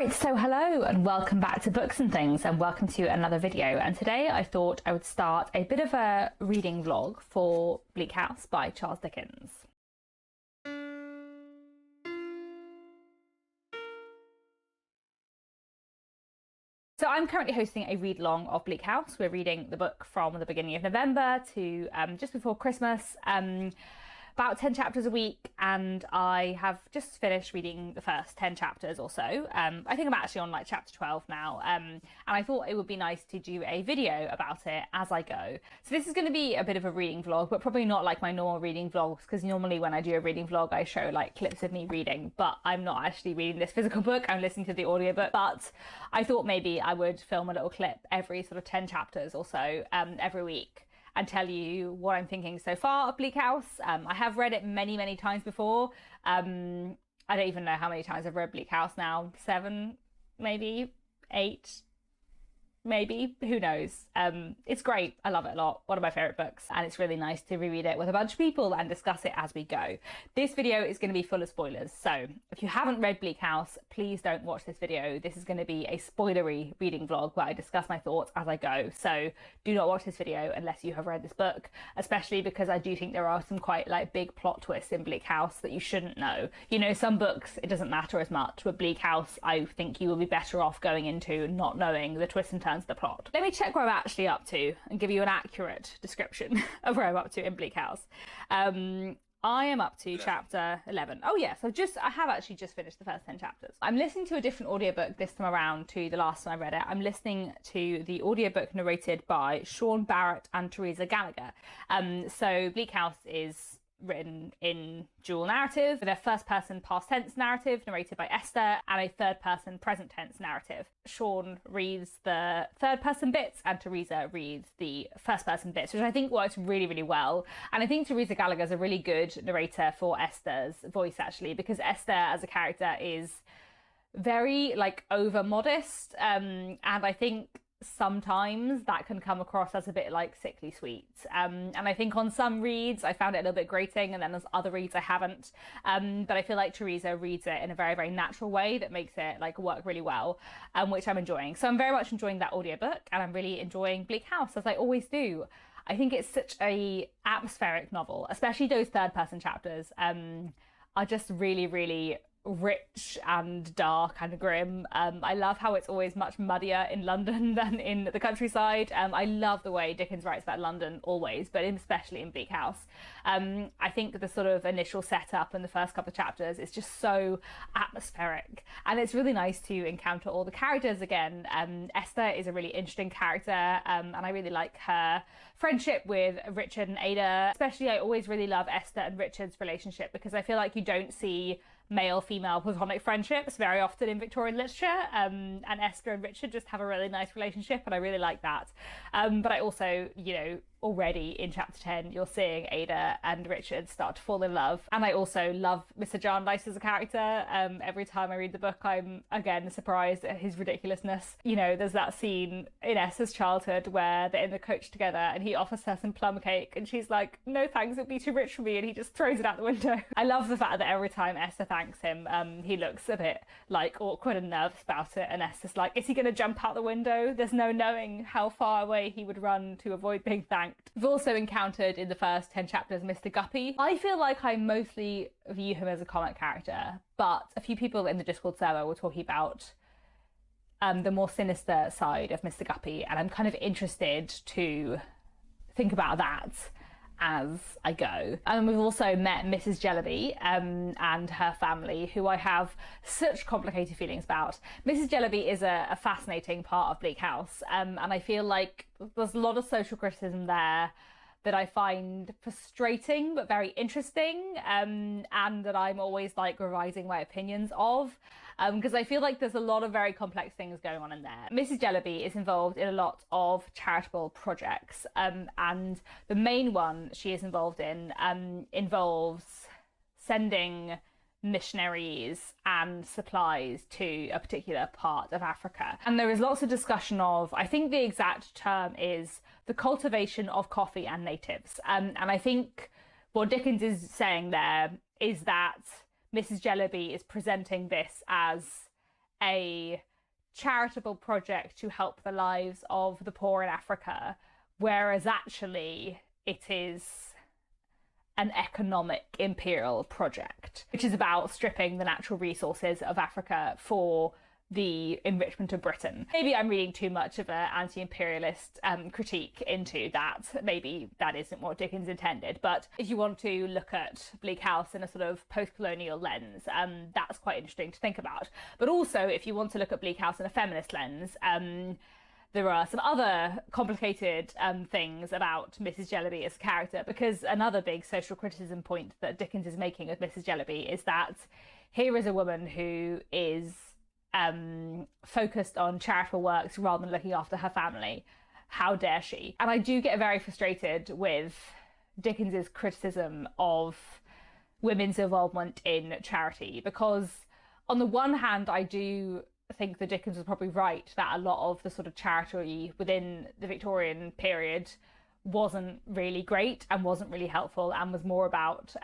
Right, so hello and welcome back to Books and Things, and welcome to another video. And today I thought I would start a bit of a reading vlog for Bleak House by Charles Dickens. So I'm currently hosting a read-along of Bleak House. We're reading the book from the beginning of November to just before Christmas. About 10 chapters a week, and I have just finished reading the first 10 chapters or so. I think I'm actually on like chapter 12 now, and I thought it would be nice to do a video about it as I go. So this is going to be a bit of a reading vlog, but probably not like my normal reading vlogs, because normally when I do a reading vlog I show like clips of me reading, but I'm not actually reading this physical book, I'm listening to the audiobook. But I thought maybe I would film a little clip every sort of 10 chapters or so every week, and tell you what I'm thinking so far of Bleak House. I have read it many times before. I don't even know how many times I've read Bleak House now. 7, maybe 8, maybe, who knows. It's great, I love it a lot, one of my favourite books, and it's really nice to reread it with a bunch of people and discuss it as we go. This video is going to be full of spoilers, so if you haven't read Bleak House, please don't watch this video. This is going to be a spoilery reading vlog where I discuss my thoughts as I go, so do not watch this video unless you have read this book, especially because I do think there are some quite like big plot twists in Bleak House that you shouldn't know. You know, some books it doesn't matter as much, but Bleak House I think you will be better off going into not knowing the twists and turns of the plot. Let me check where I'm actually up to and give you an accurate description of where I'm up to in Bleak House. I am up to chapter 11. Oh yes, I have actually just finished the first 10 chapters. I'm listening to a different audiobook this time around to the last time I read it. I'm listening to the audiobook narrated by Sean Barrett and Teresa Gallagher. So Bleak House is written in dual narrative, with a first person past tense narrative narrated by Esther and a third person present tense narrative. Sean reads the third person bits and Teresa reads the first person bits, which I think works really well. And I think Teresa Gallagher is a really good narrator for Esther's voice, actually, because Esther as a character is very like over modest, and I think sometimes that can come across as a bit like sickly sweet, and I think on some reads I found it a little bit grating, and then there's other reads I haven't, but I feel like Teresa reads it in a very natural way that makes it like work really well, which I'm enjoying. So I'm very much enjoying that audiobook, and I'm really enjoying Bleak House, as I always do. I think it's such a atmospheric novel, especially those third person chapters are just really rich and dark and grim. I love how it's always much muddier in London than in the countryside. I love the way Dickens writes about London always, but especially in Bleak House. I think the sort of initial setup in the first couple of chapters is just so atmospheric, and it's really nice to encounter all the characters again. Esther is a really interesting character, and I really like her friendship with Richard and Ada. Especially I always really love Esther and Richard's relationship, because I feel like you don't see male-female platonic friendships very often in Victorian literature, and Esther and Richard just have a really nice relationship, and I really like that. But I also, you know, already in chapter 10 you're seeing Ada and Richard start to fall in love, and I also love Mr. Jarndyce as a character. Every time I read the book I'm again surprised at his ridiculousness. You know, there's that scene in Esther's childhood where they're in the coach together and he offers her some plum cake and she's like, no thanks, it'd be too rich for me, and he just throws it out the window. I love the fact that every time Esther thanks him, he looks a bit like awkward and nervous about it, and Esther's like, is he going to jump out the window? There's no knowing how far away he would run to avoid being thanked. We've also encountered in the first 10 chapters Mr. Guppy. I feel like I mostly view him as a comic character, but a few people in the Discord server were talking about the more sinister side of Mr. Guppy, and I'm kind of interested to think about that as I go. And we've also met Mrs. Jellyby and her family, who I have such complicated feelings about. Mrs. Jellyby is a fascinating part of Bleak House, and I feel like there's a lot of social criticism there that I find frustrating but very interesting, and that I'm always like revising my opinions of, because I feel like there's a lot of very complex things going on in there. Mrs. Jellyby is involved in a lot of charitable projects, and the main one she is involved in involves sending missionaries and supplies to a particular part of Africa. And there is lots of discussion of, I think the exact term is the cultivation of coffee and natives. And I think what Dickens is saying there is that Mrs. Jellyby is presenting this as a charitable project to help the lives of the poor in Africa, whereas actually it is an economic imperial project, which is about stripping the natural resources of Africa for the enrichment of Britain. Maybe I'm reading too much of an anti-imperialist critique into that. Maybe that isn't what Dickens intended. But if you want to look at Bleak House in a sort of post-colonial lens, that's quite interesting to think about. But also, if you want to look at Bleak House in a feminist lens, there are some other complicated things about Mrs. Jellyby as a character, because another big social criticism point that Dickens is making of Mrs. Jellyby is that here is a woman who is focused on charitable works rather than looking after her family. How dare she? And I do get very frustrated with Dickens's criticism of women's involvement in charity, because on the one hand, I do think that Dickens was probably right that a lot of the sort of charity within the Victorian period wasn't really great and wasn't really helpful, and was more about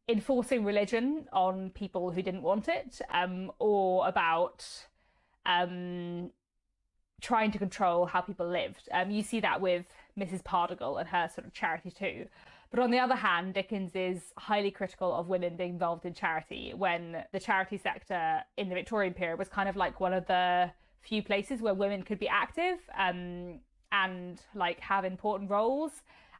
enforcing religion on people who didn't want it, or about trying to control how people lived. You see that with Mrs. Pardiggle and her sort of charity too. But on the other hand, Dickens is highly critical of women being involved in charity, when the charity sector in the Victorian period was kind of like one of the few places where women could be active and like have important roles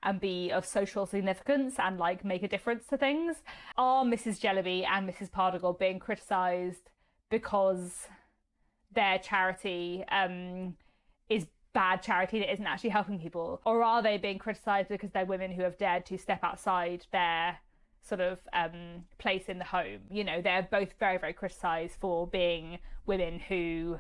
and be of social significance and like make a difference to things. Are Mrs. Jellyby and Mrs. Pardiggle being criticised because their charity is bad charity that isn't actually helping people? Or are they being criticised because they're women who have dared to step outside their sort of place in the home? You know, they're both very, very criticised for being women who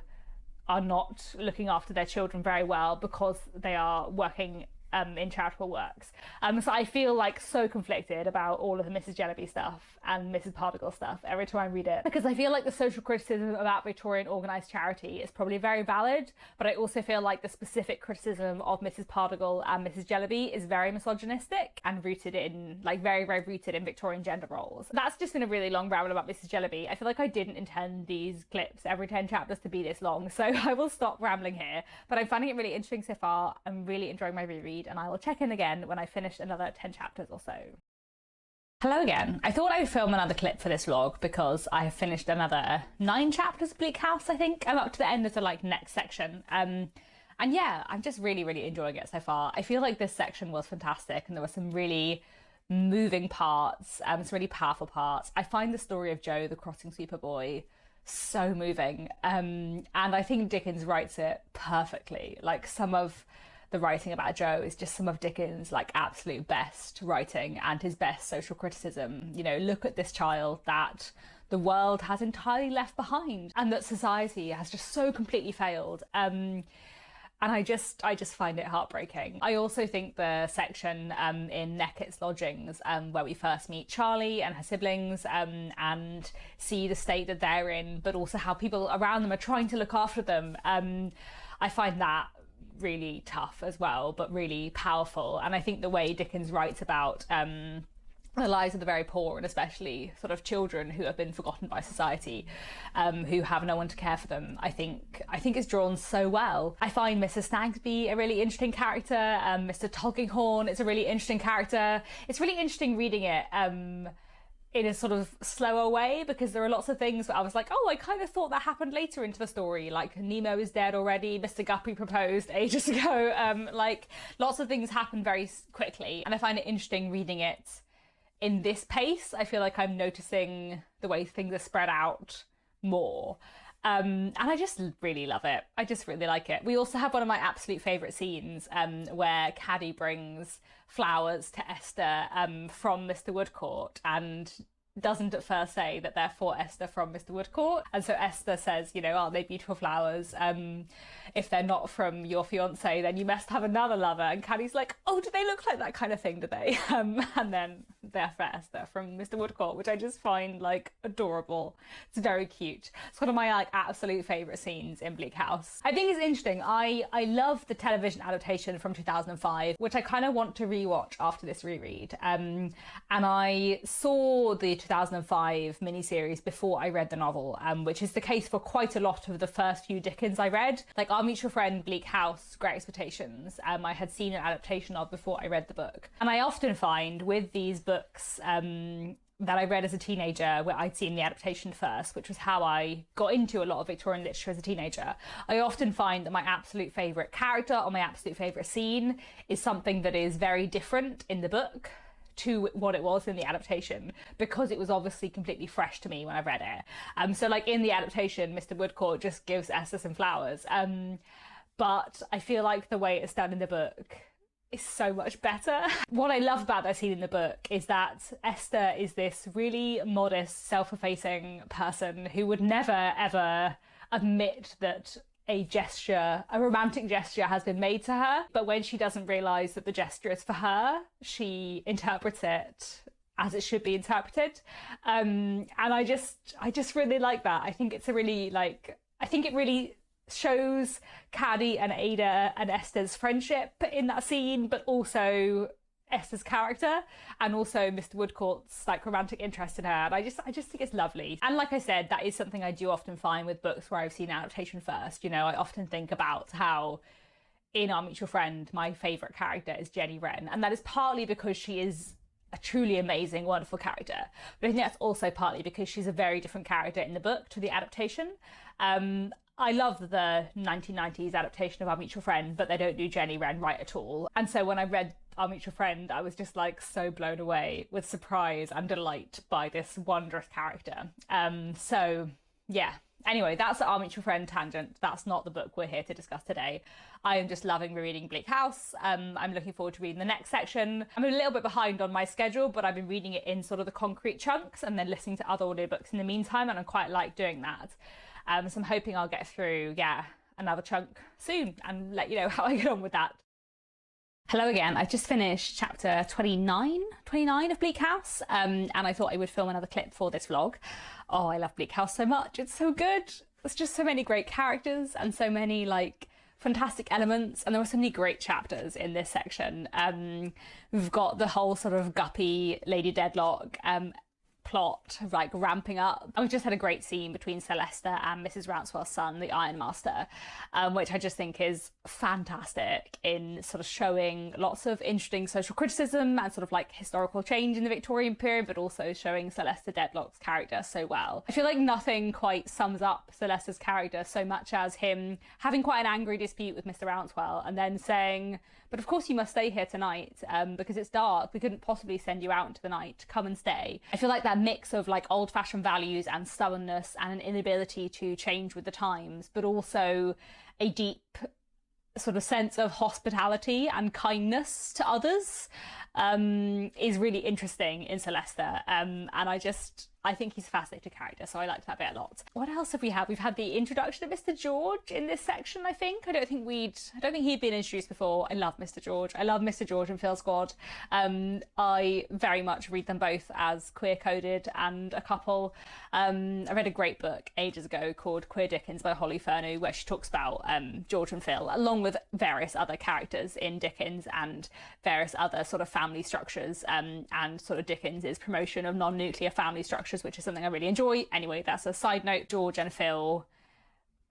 are not looking after their children very well because they are working in charitable works. So I feel like so conflicted about all of the Mrs. Jellyby stuff and Mrs. Pardiggle stuff every time I read it, because I feel like the social criticism about Victorian organised charity is probably very valid, but I also feel like the specific criticism of Mrs. Pardiggle and Mrs. Jellyby is very misogynistic and rooted in, like, very, very rooted in Victorian gender roles. That's just been a really long ramble about Mrs. Jellyby. I feel like I didn't intend these clips every 10 chapters to be this long, so I will stop rambling here, but I'm finding it really interesting so far. I'm really enjoying my reread, and I will check in again when I finish another 10 chapters or so. Hello again. I thought I would film another clip for this vlog because I have finished another 9 chapters of Bleak House, I think. I'm up to the end of the next section. And yeah, I'm just really, really enjoying it so far. I feel like this section was fantastic and there were some really moving parts, some really powerful parts. I find the story of Jo, the crossing sweeper boy, so moving. And I think Dickens writes it perfectly. Like, some of the writing about Jo is just some of Dickens' like absolute best writing and his best social criticism. You know, look at this child that the world has entirely left behind and that society has just so completely failed. And I just find it heartbreaking. I also think the section in Neckett's lodgings where we first meet Charlie and her siblings and see the state that they're in, but also how people around them are trying to look after them. I find that really tough as well, but really powerful. And I think the way Dickens writes about the lives of the very poor, and especially sort of children who have been forgotten by society, who have no one to care for them, I think is drawn so well. I find Mrs. Snagsby a really interesting character. Mr. Tulkinghorn is a really interesting character. It's really interesting reading it in a sort of slower way, because there are lots of things where I was like, oh, I kind of thought that happened later into the story, like Nemo is dead already, Mr. Guppy proposed ages ago, like lots of things happen very quickly, and I find it interesting reading it in this pace. I feel like I'm noticing the way things are spread out more. And I just really love it. I just really like it. We also have one of my absolute favourite scenes where Caddy brings flowers to Esther from Mr. Woodcourt, and doesn't at first say that they're for Esther from Mr. Woodcourt. And so Esther says, you know, aren't they beautiful flowers? If they're not from your fiance, then you must have another lover. And Caddy's like, oh, do they look like that kind of thing, do they? And then they're for Esther from Mr. Woodcourt, which I just find like adorable. It's very cute. It's one of my like absolute favourite scenes in Bleak House. I think it's interesting. I love the television adaptation from 2005, which I kind of want to rewatch after this reread. And I saw the 2005 miniseries before I read the novel, which is the case for quite a lot of the first few Dickens I read. Like Our Mutual Friend, Bleak House, Great Expectations, I had seen an adaptation of before I read the book. And I often find with these books that I read as a teenager, where I'd seen the adaptation first, which was how I got into a lot of Victorian literature as a teenager, I often find that my absolute favourite character or my absolute favourite scene is something that is very different in the book to what it was in the adaptation, because it was obviously completely fresh to me when I read it. So like in the adaptation, Mr. Woodcourt just gives Esther some flowers. But I feel like the way it's done in the book is so much better. What I love about that scene in the book is that Esther is this really modest, self-effacing person who would never ever admit that a romantic gesture has been made to her. But when she doesn't realise that the gesture is for her, she interprets it as it should be interpreted. And I just really like that. I think it's a really it really shows Caddy and Ada and Esther's friendship in that scene, but also Esther's character and also Mr. Woodcourt's like romantic interest in her. And I just think it's lovely. And like I said, that is something I do often find with books where I've seen adaptation first. You know, I often think about how in Our Mutual Friend, my favourite character is Jenny Wren, and that is partly because she is a truly amazing, wonderful character. But I think that's also partly because she's a very different character in the book to the adaptation. I love the 1990s adaptation of Our Mutual Friend, but they don't do Jenny Wren right at all. And so when I read Our Mutual Friend, I was just like so blown away with surprise and delight by this wondrous character. So yeah. Anyway, that's the Our Mutual Friend tangent. That's not the book we're here to discuss today. I am just loving rereading Bleak House. I'm looking forward to reading the next section. I'm a little bit behind on my schedule, but I've been reading it in sort of the concrete chunks and then listening to other audiobooks in the meantime, and I quite like doing that. So I'm hoping I'll get through, another chunk soon and let you know how I get on with that. Hello again. I've just finished chapter 29 of Bleak House, and I thought I would film another clip for this vlog. Oh, I love Bleak House so much. It's so good. There's just so many great characters and so many like fantastic elements, and there were so many great chapters in this section. We've got the whole sort of Guppy, Lady Deadlock plot like ramping up, and we just had a great scene between Sinister and Mrs. Rouncewell's son, the Ironmaster, which I just think is fantastic in sort of showing lots of interesting social criticism and sort of like historical change in the Victorian period, but also showing Sinister Deadlock's character so well. I feel like nothing quite sums up Sinister's character so much as him having quite an angry dispute with Mr. Rouncewell and then saying, but of course you must stay here tonight because it's dark. We couldn't possibly send you out into the night. Come and stay. I feel like that mix of like old-fashioned values and stubbornness and an inability to change with the times, but also a deep sort of sense of hospitality and kindness to others is really interesting in Sinister. And I think he's a fascinating character, so I liked that bit a lot. What else have we had? We've had the introduction of Mr. George in this section, I think. I don't think he'd been introduced before. I love Mr. George. I love Mr. George and Phil Squad. I very much read them both as queer-coded and a couple. I read a great book ages ago called Queer Dickens by Holly Fernu, where she talks about George and Phil, along with various other characters in Dickens and various other sort of family structures, and sort of Dickens's promotion of non-nuclear family structures, which is something I really enjoy. Anyway, that's a side note. George and Phil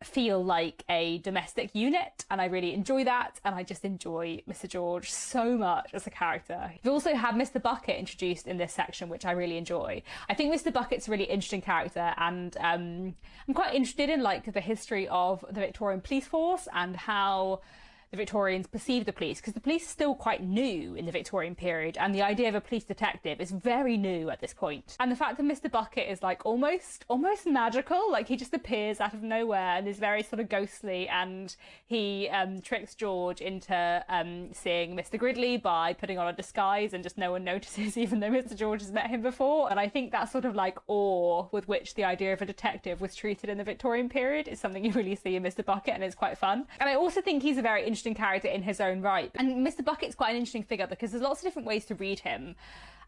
feel like a domestic unit, and I really enjoy that, and I just enjoy Mr. George so much as a character. We've also had Mr. Bucket introduced in this section, which I really enjoy. I think Mr. Bucket's a really interesting character, and I'm quite interested in like the history of the Victorian police force and how the Victorians perceive the police, because the police is still quite new in the Victorian period, and the idea of a police detective is very new at this point. And the fact that Mr. Bucket is like almost magical, like he just appears out of nowhere and is very sort of ghostly, and he tricks George into seeing Mr. Gridley by putting on a disguise, and just no one notices, even though Mr. George has met him before. And I think that sort of like awe with which the idea of a detective was treated in the Victorian period is something you really see in Mr. Bucket, and it's quite fun. And I also think he's a very interesting character in his own right. And Mr. Bucket's quite an interesting figure because there's lots of different ways to read him.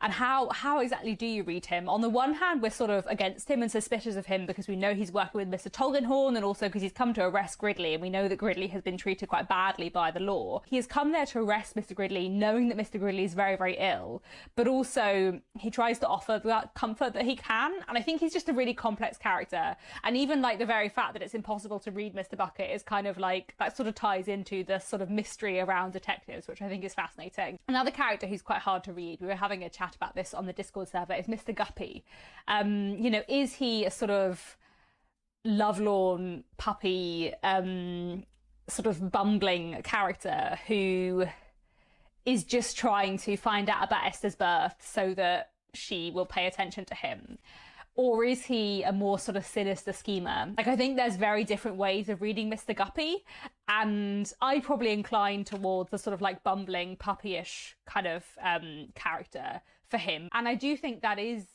And how exactly do you read him? On the one hand, we're sort of against him and suspicious of him because we know he's working with Mr. Tulkinghorn, and also because he's come to arrest Gridley, and we know that Gridley has been treated quite badly by the law. He has come there to arrest Mr. Gridley, knowing that Mr. Gridley is very, very ill, but also he tries to offer that comfort that he can. And I think he's just a really complex character. And even like the very fact that it's impossible to read Mr. Bucket is kind of like, that sort of ties into the sort of mystery around detectives, which I think is fascinating. Another character who's quite hard to read, we were having a chat about this on the Discord server, is Mr. Guppy. You know, is he a sort of lovelorn puppy, sort of bumbling character who is just trying to find out about Esther's birth so that she will pay attention to him? Or is he a more sort of sinister schemer? Like, I think there's very different ways of reading Mr. Guppy, and I probably incline towards the sort of like bumbling, puppyish kind of character for him. And I do think that is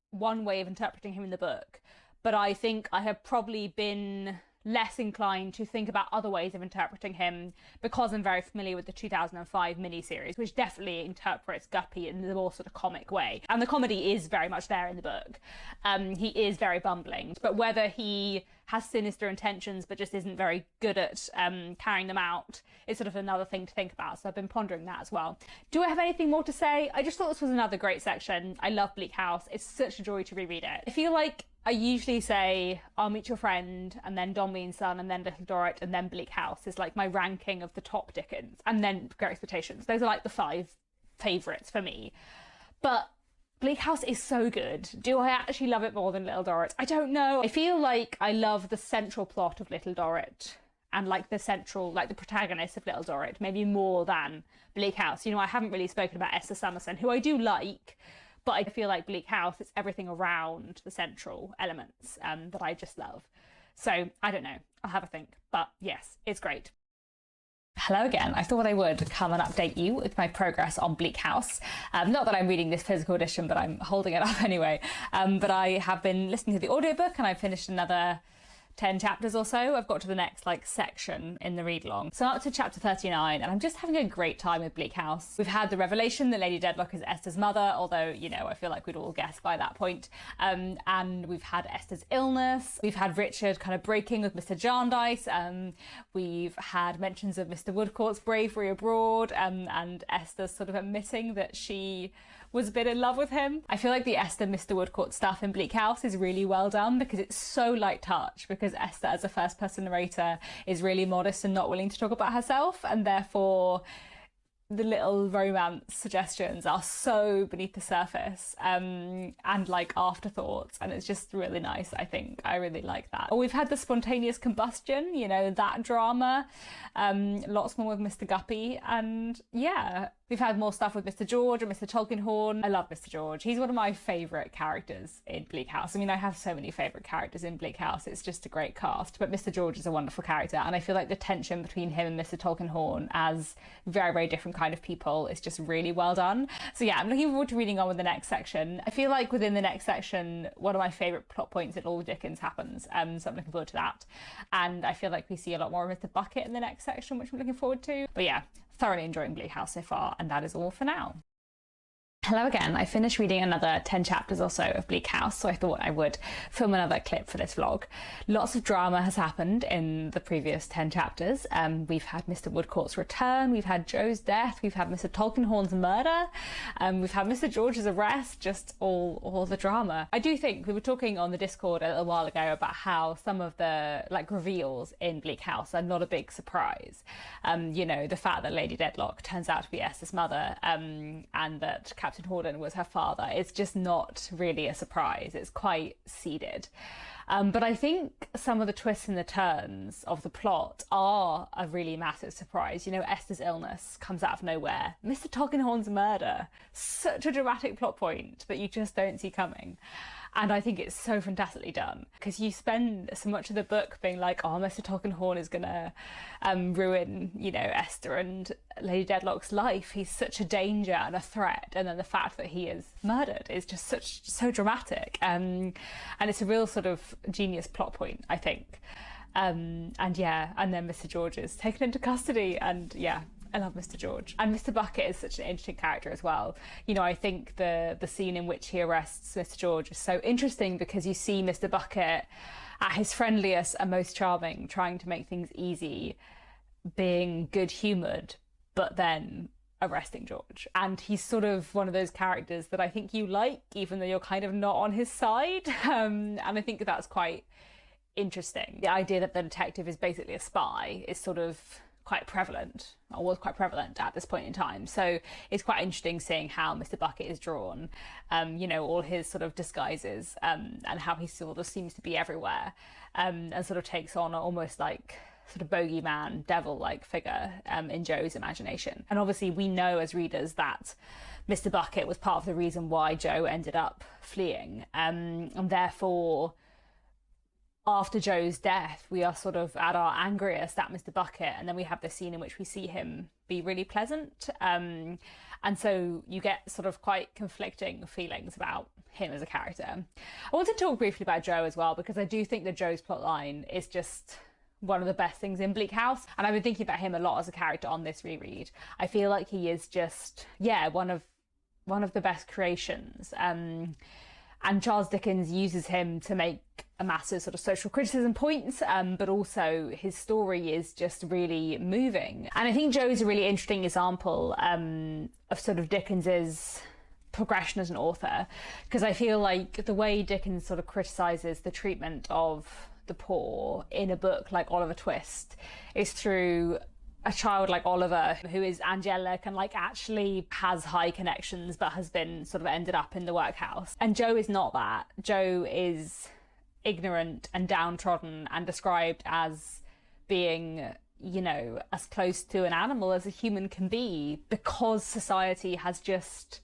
one way of interpreting him in the book, but I think I have probably been less inclined to think about other ways of interpreting him because I'm very familiar with the 2005 miniseries, which definitely interprets Guppy in the more sort of comic way. And the comedy is very much there in the book. He is very bumbling, but whether he has sinister intentions but just isn't very good at carrying them out is sort of another thing to think about. So I've been pondering that as well. Do I have anything more to say? I just thought this was another great section. I love Bleak House. It's such a joy to reread it. I feel like I usually say I'll Meet Your Friend, and then Dombey and Son, and then Little Dorrit, and then Bleak House is like my ranking of the top Dickens, and then Great Expectations. Those are like the 5 favourites for me. But Bleak House is so good. Do I actually love it more than Little Dorrit? I don't know. I feel like I love the central plot of Little Dorrit and like the central, like the protagonist of Little Dorrit, maybe more than Bleak House. You know, I haven't really spoken about Esther Summerson, who I do like, but I feel like Bleak House, it's everything around the central elements that I just love. So I don't know, I'll have a think, but yes, it's great. Hello again. I thought I would come and update you with my progress on Bleak House. Not that I'm reading this physical edition, but I'm holding it up anyway. But I have been listening to the audiobook, and I've finished another 10 chapters or so. I've got to the next like section in the read along. So up to chapter 39, and I'm just having a great time with Bleak House. We've had the revelation that Lady Dedlock is Esther's mother, although, you know, I feel like we'd all guessed by that point. And we've had Esther's illness. We've had Richard kind of breaking with Mr. Jarndyce. We've had mentions of Mr. Woodcourt's bravery abroad, and Esther sort of admitting that she was a bit in love with him. I feel like the Esther Mr. Woodcourt stuff in Bleak House is really well done because it's so light touch, because Esther as a first person narrator is really modest and not willing to talk about herself, and therefore the little romance suggestions are so beneath the surface and like afterthoughts, and it's just really nice. I think I really like that. We've had the spontaneous combustion, you know, that drama, lots more with Mr. Guppy, and yeah, we've had more stuff with Mr. George and Mr. Tulkinghorn. I love Mr. George. He's one of my favourite characters in Bleak House. I mean, I have so many favourite characters in Bleak House. It's just a great cast, but Mr. George is a wonderful character, and I feel like the tension between him and Mr. Tulkinghorn as very, very different kind of people is just really well done. So yeah, I'm looking forward to reading on with the next section. I feel like within the next section, one of my favourite plot points in all Dickens happens, so I'm looking forward to that. And I feel like we see a lot more of Mr. Bucket in the next section, which I'm looking forward to. But yeah, thoroughly enjoying Bleak House so far, and that is all for now. Hello again. I finished reading another 10 chapters or so of Bleak House, so I thought I would film another clip for this vlog. Lots of drama has happened in the previous 10 chapters. We've had Mr. Woodcourt's return, we've had Jo's death, we've had Mr. Tulkinghorn's murder, we've had Mr. George's arrest, just all the drama. I do think we were talking on the Discord a little while ago about how some of the like reveals in Bleak House are not a big surprise. You know, the fact that Lady Dedlock turns out to be Esther's mother, and that Captain Horden was her father, it's just not really a surprise. It's quite seeded. But I think some of the twists and the turns of the plot are a really massive surprise. You know, Esther's illness comes out of nowhere. Mr. Tulkinghorn's murder, such a dramatic plot point that you just don't see coming. And I think it's so fantastically done, because you spend so much of the book being like, oh, Mr. Tulkinghorn is gonna ruin, you know, Esther and Lady Dedlock's life. He's such a danger and a threat. And then the fact that he is murdered is just so dramatic. And it's a real sort of genius plot point, I think. And yeah, and then Mr. George is taken into custody, and yeah, I love Mr. George. And Mr. Bucket is such an interesting character as well. You know, I think the scene in which he arrests Mr. George is so interesting because you see Mr. Bucket at his friendliest and most charming, trying to make things easy, being good-humoured, but then arresting George. And he's sort of one of those characters that I think you like, even though you're kind of not on his side. And I think that's quite interesting. The idea that the detective is basically a spy is sort of quite prevalent, or was quite prevalent at this point in time. So it's quite interesting seeing how Mr. Bucket is drawn, you know, all his sort of disguises, and how he sort of seems to be everywhere, and sort of takes on almost like sort of bogeyman, devil-like figure in Jo's imagination. And obviously we know as readers that Mr. Bucket was part of the reason why Jo ended up fleeing, and therefore after Jo's death, we are sort of at our angriest at Mr. Bucket, and then we have this scene in which we see him be really pleasant. And so you get sort of quite conflicting feelings about him as a character. I want to talk briefly about Jo as well, because I do think that Jo's plotline is just one of the best things in Bleak House. And I've been thinking about him a lot as a character on this reread. I feel like he is just, yeah, one of the best creations. And Charles Dickens uses him to make a massive sort of social criticism points, but also his story is just really moving. And I think Jo is a really interesting example of sort of Dickens's progression as an author, because I feel like the way Dickens sort of criticises the treatment of the poor in a book like Oliver Twist is through a child like Oliver, who is angelic and like actually has high connections but has been sort of ended up in the workhouse. And Jo is not that. Jo is ignorant and downtrodden and described as being, you know, as close to an animal as a human can be, because society has just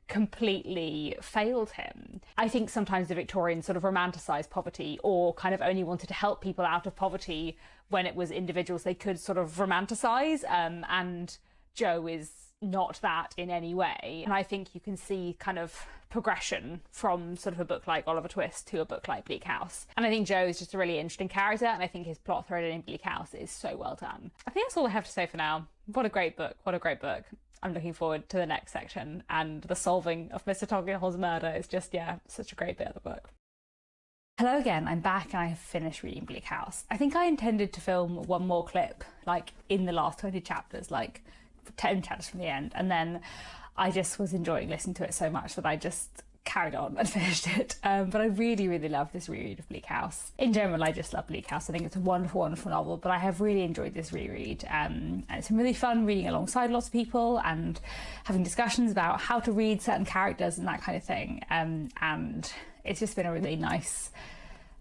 completely failed him. I think sometimes the Victorians sort of romanticized poverty, or kind of only wanted to help people out of poverty when it was individuals they could sort of romanticize, and Jo is not that in any way. And I think you can see kind of progression from sort of a book like Oliver Twist to a book like Bleak House. And I think Jo is just a really interesting character, and I think his plot thread in Bleak House is so well done. I think that's all I have to say for now. What a great book. What a great book. I'm looking forward to the next section, and the solving of Mr. Tulkinghorn's murder is just, yeah, such a great bit of the book. Hello again, I'm back and I have finished reading Bleak House. I think I intended to film one more clip, like in the last 20 chapters, like 10 chapters from the end, and then I just was enjoying listening to it so much that I just carried on and finished it. But I really, really love this reread of Bleak House. In general, I just love Bleak House. I think it's a wonderful, wonderful novel, but I have really enjoyed this reread. And it's been really fun reading alongside lots of people and having discussions about how to read certain characters and that kind of thing. And it's just been a really nice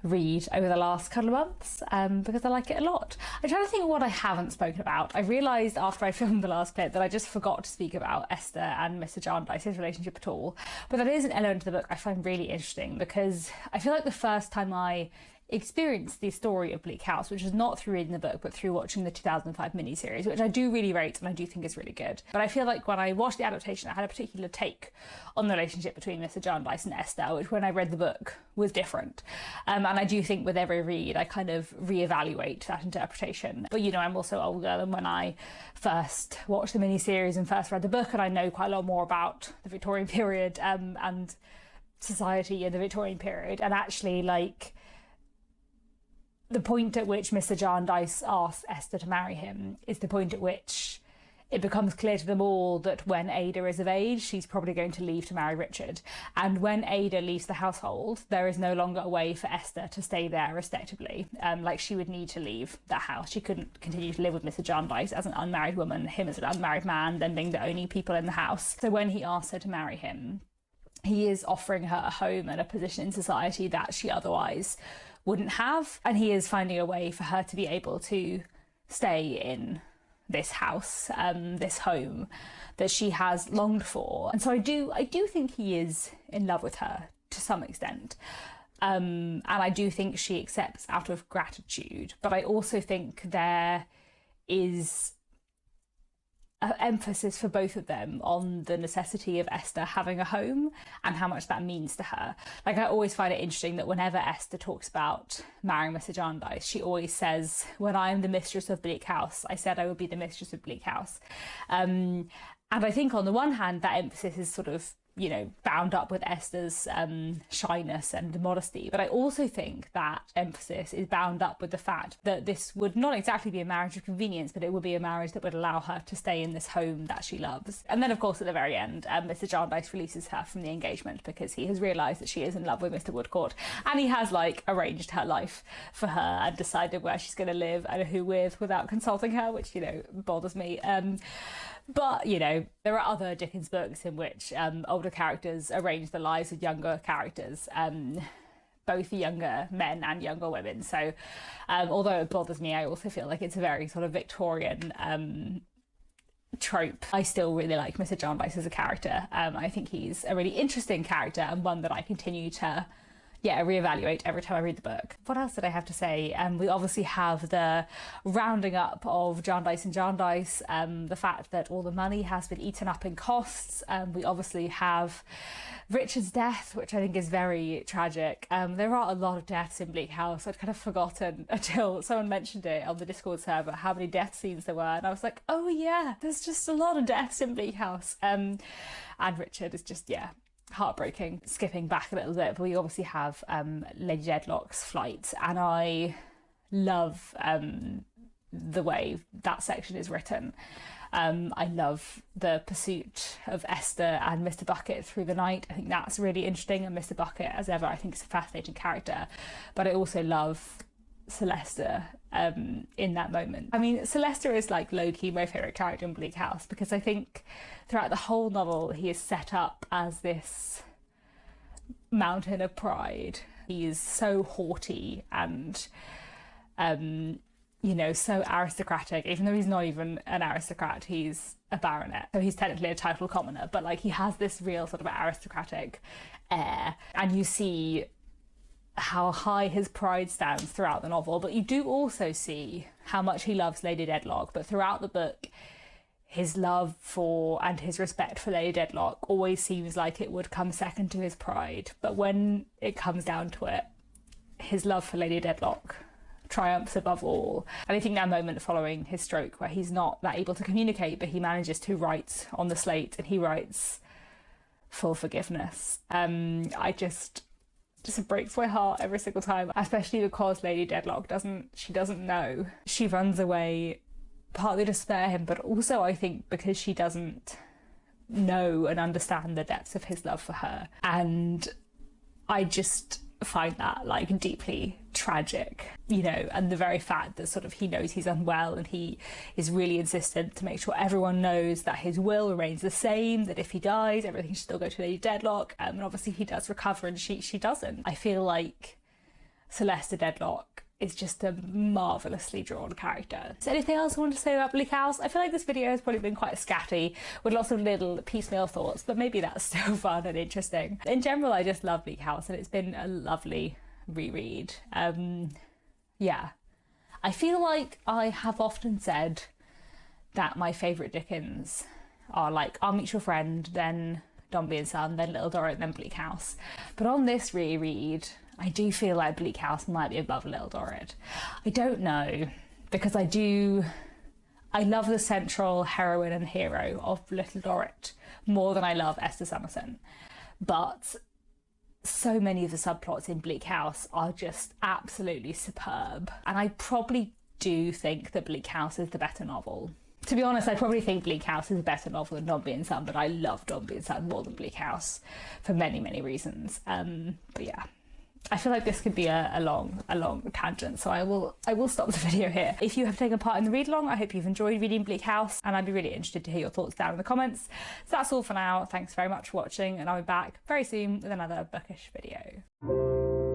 read over the last couple of months, because I like it a lot. I'm trying to think of what I haven't spoken about. I realised after I filmed the last clip that I just forgot to speak about Esther and Mr. Jarndyce's relationship at all. But that is an element of the book I find really interesting, because I feel like the first time I experienced the story of Bleak House, which was not through reading the book but through watching the 2005 miniseries, which I do really rate and I do think is really good. But I feel like when I watched the adaptation, I had a particular take on the relationship between Mr. Jarndyce and Esther, which when I read the book was different. And I do think with every read I kind of reevaluate that interpretation. But you know, I'm also older than when I first watched the miniseries and first read the book, and I know quite a lot more about the Victorian period and society in the Victorian period. And actually, like, the point at which Mr. Jarndyce asks Esther to marry him is the point at which it becomes clear to them all that when Ada is of age, she's probably going to leave to marry Richard. And when Ada leaves the household, there is no longer a way for Esther to stay there respectably. Like, she would need to leave that house. She couldn't continue to live with Mr. Jarndyce as an unmarried woman, him as an unmarried man, them being the only people in the house. So when he asks her to marry him, he is offering her a home and a position in society that she otherwise wouldn't have, and he is finding a way for her to be able to stay in this house, this home that she has longed for. And so I do think he is in love with her to some extent, and I do think she accepts out of gratitude. But I also think there is emphasis for both of them on the necessity of Esther having a home and how much that means to her. Like, I always find it interesting that whenever Esther talks about marrying Mr. Jarndyce, she always says, when I am the mistress of Bleak House, I said I would be the mistress of Bleak House. And I think on the one hand, that emphasis is sort of, you know, bound up with Esther's shyness and modesty. But I also think that emphasis is bound up with the fact that this would not exactly be a marriage of convenience, but it would be a marriage that would allow her to stay in this home that she loves. And then, of course, at the very end, Mr. Jarndyce releases her from the engagement because he has realised that she is in love with Mr. Woodcourt. And he has, like, arranged her life for her and decided where she's going to live and who with without consulting her, which, you know, bothers me. But, you know, there are other Dickens books in which older characters arrange the lives of younger characters, both younger men and younger women. So although it bothers me, I also feel like it's a very sort of Victorian trope. I still really like Mr. Jarndyce as a character. I think he's a really interesting character and one that I continue to reevaluate every time I read the book. What else did I have to say? We obviously have the rounding up of Jarndyce and Jarndyce, the fact that all the money has been eaten up in costs. We obviously have Richard's death, which I think is very tragic. There are a lot of deaths in Bleak House. I'd kind of forgotten until someone mentioned it on the Discord server, how many death scenes there were. And I was like, oh yeah, there's just a lot of deaths in Bleak House. And Richard is just, heartbreaking. Skipping back a little bit, but we obviously have Lady Dedlock's flight, and I love the way that section is written. I love the pursuit of Esther and Mr. Bucket through the night. I think that's really interesting, and Mr. Bucket, as ever, I think is a fascinating character. But I also love Sinister in that moment. I mean, Sinister is like low-key my favourite character in Bleak House because I think throughout the whole novel he is set up as this mountain of pride. He is so haughty and so aristocratic, even though he's not even an aristocrat. He's a baronet, so he's technically a titled commoner, but like he has this real sort of aristocratic air, and you see how high his pride stands throughout the novel, but you do also see how much he loves Lady Dedlock. But throughout the book, his love for and his respect for Lady Dedlock always seems like it would come second to his pride. But when it comes down to it, his love for Lady Dedlock triumphs above all. And I think that moment following his stroke where he's not that able to communicate, but he manages to write on the slate, and he writes full forgiveness. It breaks my heart every single time, especially because Lady Dedlock doesn't know. She runs away partly to spare him, but also I think because she doesn't know and understand the depths of his love for her. And I just find that like deeply tragic, and the very fact that sort of he knows he's unwell and he is really insistent to make sure everyone knows that his will remains the same, that if he dies everything should still go to Lady Dedlock, and obviously he does recover and she doesn't. I feel like Sinister Dedlock is just a marvellously drawn character. Is there anything else I want to say about Bleak House? I feel like this video has probably been quite scatty with lots of little piecemeal thoughts, but maybe that's still fun and interesting. In general, I just love Bleak House, and it's been a lovely reread. I feel like I have often said that my favourite Dickens are like I'll Meet Your Friend, then Dombey and Son, then Little Dorrit, then Bleak House. But on this reread, I do feel like Bleak House might be above Little Dorrit. I don't know, because I love the central heroine and hero of Little Dorrit more than I love Esther Summerson. But so many of the subplots in Bleak House are just absolutely superb. And I probably do think that Bleak House is the better novel. To be honest, I probably think Bleak House is a better novel than Dombey and Son, but I love Dombey and Son more than Bleak House for many, many reasons. But yeah. I feel like this could be a long tangent, so I will stop the video here. If you have taken part in the read along, I hope you've enjoyed reading Bleak House, and I'd be really interested to hear your thoughts down in the comments. So that's all for now. Thanks very much for watching, and I'll be back very soon with another bookish video.